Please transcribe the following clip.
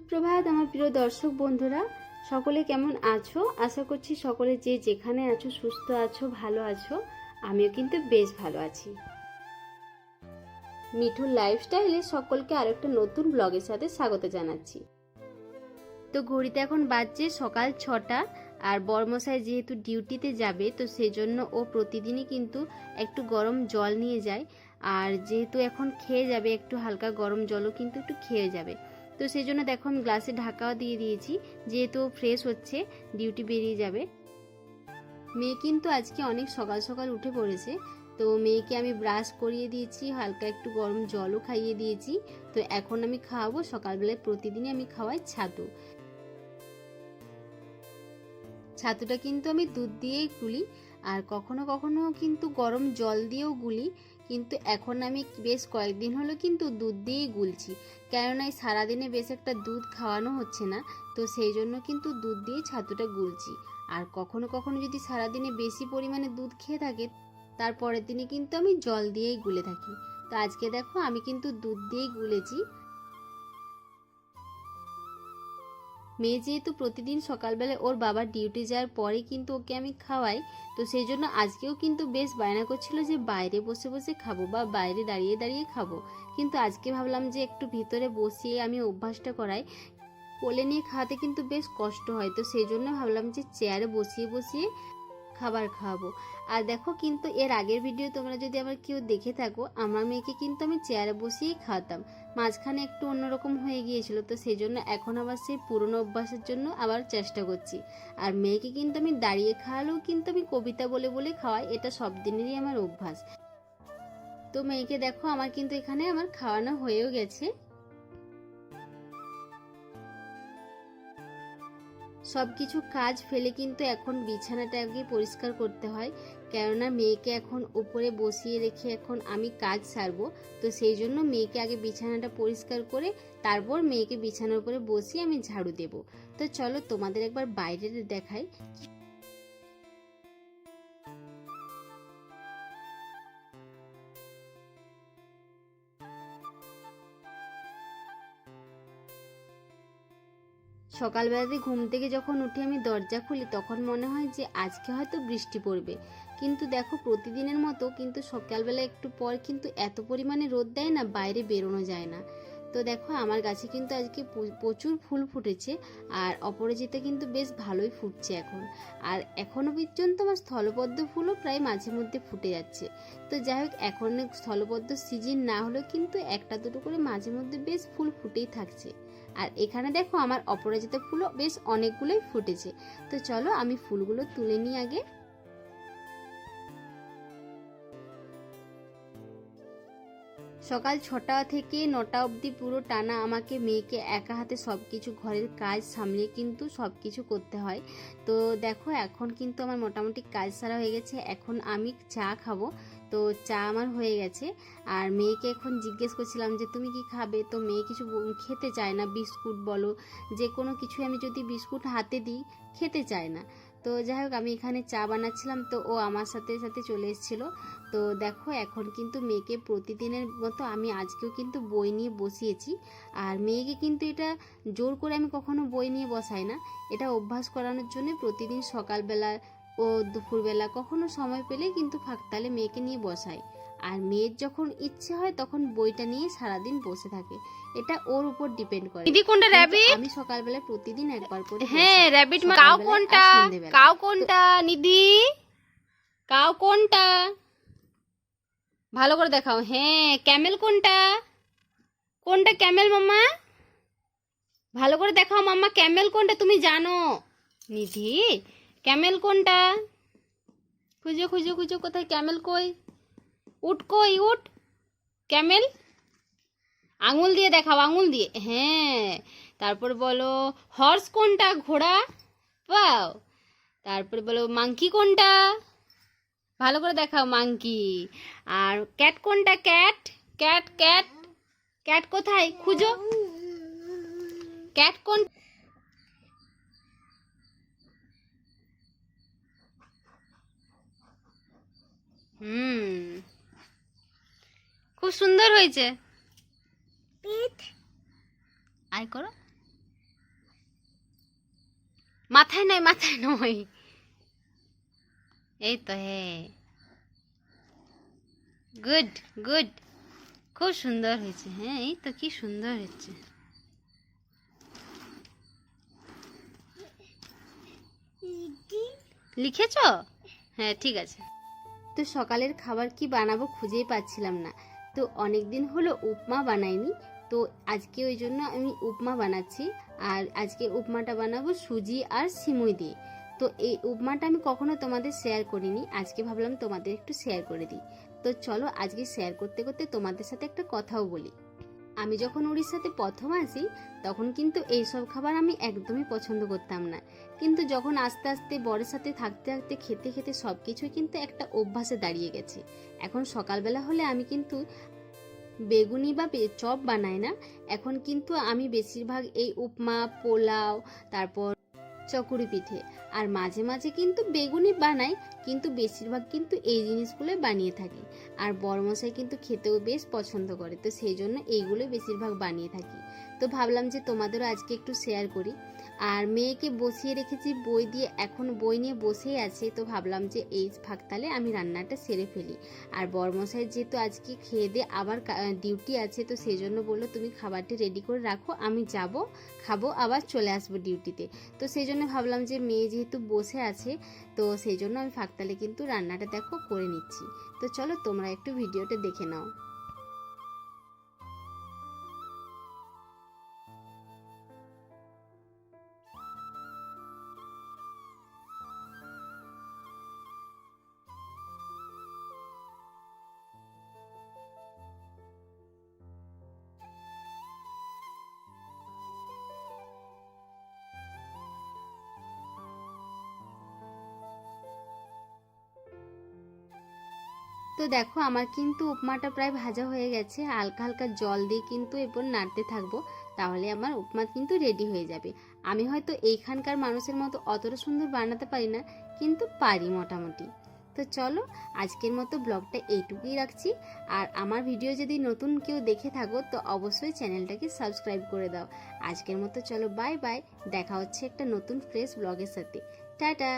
সুপ্রভাত আমার প্রিয় দর্শক বন্ধুরা, সকলে কেমন আছো? আশা করছি সকলে যে যেখানে আছো সুস্থ আছো, ভালো আছো। আমিও কিন্তু বেশ ভালো আছি। মিঠুর লাইফস্টাইলে সকলকে আরেকটা নতুন ব্লগের সাথে স্বাগত জানাচ্ছি। তো ঘড়িতে এখন বাজছে সকাল 6টা, আর বরমশাই যেহেতু ডিউটিতে যাবে তো সেজন্য ও প্রতিদিনই কিন্তু একটু গরম জল নিয়ে যায়। আর যেহেতু এখন খেয়ে যাবে, একটু হালকা গরম জলও কিন্তু একটু খেয়ে যাবে। তো সেই জন্য দেখো আমি গ্লাসে ঢাকাও দিয়ে দিয়েছি, যেহেতু ফ্রেশ হচ্ছে, ডিউটি বেরিয়ে যাবে। মেয়ে কিন্তু আজকে অনেক সকাল সকাল উঠে পড়েছে। তো মেয়েকে আমি ব্রাশ করিয়ে দিয়েছি, হালকা একটু গরম জলও খাইয়ে দিয়েছি। তো এখন আমি খাওয়াবো, সকালবেলায় প্রতিদিনই আমি খাওয়াই ছাতু। ছাতুটা কিন্তু আমি দুধ দিয়েই গুলি, আর কখনো কখনো কিন্তু গরম জল দিয়েও গুলি। কিন্তু এখন আমি বেশ কয়েকদিন হলো কিন্তু দুধ দিয়েই গুলছি, কেননা এই সারাদিনে বেশ একটা দুধ খাওয়ানো হচ্ছে না। তো সেই জন্য কিন্তু দুধ দিয়ে ছাতুটা গুলছি। আর কখনো কখনো যদি সারাদিনে বেশি পরিমাণে দুধ খেয়ে থাকে, তারপরের দিনে কিন্তু আমি জল দিয়েই গুলে থাকি। তো আজকে দেখো আমি কিন্তু দুধ দিয়েই গুলেছি। মেয়ে যেহেতু প্রতিদিন সকালবেলা ওর বাবার ডিউটি যাওয়ার পরে কিন্তু ওকে আমি খাওয়াই, তো সেই জন্য আজকেও কিন্তু বেশ বায়না করছিল যে বাইরে বসে বসে খাবো বা বাইরে দাঁড়িয়ে দাঁড়িয়ে খাবো। কিন্তু আজকে ভাবলাম যে একটু ভিতরে বসিয়ে আমি অভ্যাসটা করাই। কোলে নিয়ে খাওয়াতে কিন্তু বেশ কষ্ট হয়, তো সেই জন্য ভাবলাম যে চেয়ারে বসিয়ে বসিয়ে খাবার খাওয়াবো। আর দেখো কিন্তু এর আগের ভিডিও তোমরা যদি আবার কেউ দেখে থাকো, আমার মেয়েকে কিন্তু আমি চেয়ারে বসিয়েই খাওয়াতাম। মাঝখানে একটু অন্যরকম হয়ে গিয়েছিল, তো সেই জন্য এখন আবার সেই পুরনো অভ্যাসের জন্য আবার চেষ্টা করছি। আর মেয়েকে কিন্তু আমি দাঁড়িয়ে খাওয়ালেও কিন্তু আমি কবিতা বলে বলে খাওয়াই, এটা সব দিনেরই আমার অভ্যাস। তো মেয়েকে দেখো আমার কিন্তু এখানে আমার খাওয়ানো হয়েও গেছে। সব কিছু কাজ ফেলে কিন্তু এখন বিছানাটা আগে পরিষ্কার করতে হয়, কেননা মেয়েকে এখন উপরে বসিয়ে রেখে এখন আমি কাজ সারবো। তো সেই জন্য মেয়েকে আগে বিছানাটা পরিষ্কার করে তারপর মেয়েকে বিছানার উপরে বসিয়ে আমি ঝাড়ু দেব। তো চলো তোমাদের একবার বাইরে দেখাই। সকালবেলাতে ঘুম থেকে যখন উঠে আমি দরজা খুলি, তখন মনে হয় যে আজকে হয়তো বৃষ্টি পড়বে। কিন্তু দেখো প্রতিদিনের মতো কিন্তু সকালবেলা একটু পর কিন্তু এত পরিমাণে রোদ দেয় না, বাইরে বেরোনো যায় না। তো দেখো আমার গাছে কিন্তু আজকে প্রচুর ফুল ফুটেছে, আর অপরাজিতা কিন্তু বেশ ভালোই ফুটছে এখন। আর এখনো পর্যন্ত আমার স্থলপদ্ম ফুলও প্রায় মাঝে মধ্যে ফুটে যাচ্ছে। তো যাই হোক, এখন স্থলপদ্ম সিজন না হলেও কিন্তু একটা দুটো করে মাঝে মধ্যে বেশ ফুল ফুটেই থাকছে। আর এখানে দেখো আমার অপরাজিতা ফুলও বেশ অনেকগুলোই ফুটেছে। তো চলো আমি ফুলগুলো তুলে নিই আগে। সকাল 6টা থেকে 9টা অবধি পুরো টানা আমাকে মেয়েকে একা হাতে সবকিছু ঘরের কাজ সামলিয়ে কিন্তু সবকিছু করতে হয়। তো দেখো এখন কিন্তু আমার মোটামুটি কাজ সারা হয়ে গেছে, এখন আমি চা খাবো। তো চা আমার হয়ে গেছে। আর মেয়েকে এখন জিজ্ঞেস করছিলাম যে তুমি কি খাবে, তো মেয়ে কিছু খেতে চায় না। বিস্কুট বলো, যে কোনো কিছু আমি যদি বিস্কুট হাতে দিই খেতে চায় না। তো যাই হোক, আমি এখানে চা বানাচ্ছিলাম, তো ও আমার সাথে সাথে চলে এসেছিলো। তো দেখো এখন কিন্তু মেয়েকে প্রতিদিনের মতো আমি আজকেও কিন্তু বই নিয়ে বসিয়েছি। আর মেয়েকে কিন্তু এটা জোর করে আমি কখনো বই নিয়ে বসাই না, এটা অভ্যাস করানোর জন্য প্রতিদিন সকালবেলা ও দুপুরবেলা কখনো সময় পেলে কিন্তু ফাঁকতালে মেয়েকে নিয়ে বসাই। আর মেয়ের যখন ইচ্ছে হয় তখন বইটা নিয়ে সারাদিন বসে থাকে, এটা ওর উপর ডিপেন্ড করে। দিদি কোনটা র‍্যাবিট? আমি সকালবেলা প্রতিদিন একবার করে হ্যাঁ র‍্যাবিট। কাউ কোনটা? কাউ কোনটা নিধি? কাউ কোনটা? ভালো করে দেখাও। হ্যাঁ ক্যামেল কোনটা? কোনটা ক্যামেল মাম্মা? ভালো করে দেখাও মাম্মা, ক্যামেল কোনটা তুমি জানো? নিধি ক্যামেল কোনটা? খুঁজো খুঁজো খুঁজো, কোথায় ক্যামেল? কই উঠ, কই উঠ ক্যামেল। আঙুল দিয়ে দেখাও, আঙুল দিয়ে। হ্যাঁ তারপর বলো হর্স কোনটা? ঘোড়া। পাও। তারপরে বলো মাংকি কোনটা? ভালো করে দেখাও মাংকি। আর ক্যাট কোনটা? ক্যাট ক্যাট ক্যাট ক্যাট কোথায়? খুঁজো ক্যাট কোন। খুব সুন্দর হয়েছে। আয় করো। মাথায় নয়, মাথায় নয়, এই তো, হ্যাঁ, গুড গুড, খুব সুন্দর হয়েছে। হ্যাঁ, এই তো, কি সুন্দর হয়েছে। লিখেছো? হ্যাঁ, ঠিক আছে। তো সকালের খাবার কি বানাবো খুঁজেই পাচ্ছিলাম না, তো অনেক দিন হলো উপমা বানাইনি, তো আজকে ওই জন্য আমি উপমা বানাচ্ছি। আর আজকে উপমাটা বানাবো সুজি আর সিমুই দিয়ে। তো এই উপমাটা আমি কখনো তোমাদের শেয়ার করিনি, আজকে ভাবলাম তোমাদের একটু শেয়ার করে দিই। তো চলো আজকে শেয়ার করতে করতে তোমাদের সাথে একটা কথাও বলি। আমি যখন উড়িষ্যাতে প্রথম আসি তখন কিন্তু এইসব খাবার আমি একদমই পছন্দ করতাম না, কিন্তু যখন আস্তে আস্তে বরের সাথে থাকতে থাকতে খেতে খেতে সব কিছুই কিন্তু একটা অভ্যাসে দাঁড়িয়ে গেছে। এখন সকালবেলা হলে আমি কিন্তু বেগুনি বা চপ বানাই না, এখন কিন্তু আমি বেশিরভাগ এই উপমা, পোলাও, তারপর চকুরি পিঠে, আর মাঝে মাঝে কিন্তু বেগুনি বানাই, কিন্তু বেশিরভাগ কিন্তু এই জিনিসগুলোই বানিয়ে থাকি। আর বড়মশাই কিন্তু খেতেও বেশ পছন্দ করে, তো সেই জন্য এইগুলোই বেশিরভাগ বানিয়ে থাকি। তো ভাবলাম যে তোমাদেরও আজকে একটু শেয়ার করি। আর মেয়েকে বসিয়ে রেখেছি বই দিয়ে, এখন বই নিয়ে বসেই আছে, তো ভাবলাম যে এই ফাঁকতালে আমি রান্নাটা সেরে ফেলি। আর বড়মশাই যেহেতু আজকে খেয়ে দিয়ে আবার ডিউটি আছে, তো সেই জন্য বললো তুমি খাবারটা রেডি করে রাখো, আমি যাব, খাবো, আবার চলে আসবো ডিউটিতে। তো সেই জন্য ভাবলাম যে মেয়ে যেহেতু বসে আছে, তো সেই জন্য আমি ফাঁকতালে কিন্তু রান্নাটা দেখো করে নিচ্ছি। তো চলো তোমরা একটু ভিডিওটা দেখে নাও। তো দেখো আমার কিন্তু উপমাটা প্রায় ভাজা হয়ে গেছে, হালকা হালকা জল দিয়ে কিন্তু এরপর নাড়তে থাকবো, তাহলে আমার উপমা কিন্তু রেডি হয়ে যাবে। আমি হয়তো এইখানকার মানুষের মতো অতটা সুন্দর বানাতে পারি না, কিন্তু পারি মোটামুটি। তো চলো আজকের মতো ব্লগটা এইটুকুই রাখছি। আর আমার ভিডিও যদি নতুন কেউ দেখে থাকো তো অবশ্যই চ্যানেলটাকে সাবস্ক্রাইব করে দাও। আজকের মতো চলো বাই বাই, দেখা হচ্ছে একটা নতুন ফ্রেশ ব্লগের সাথে। টাটা।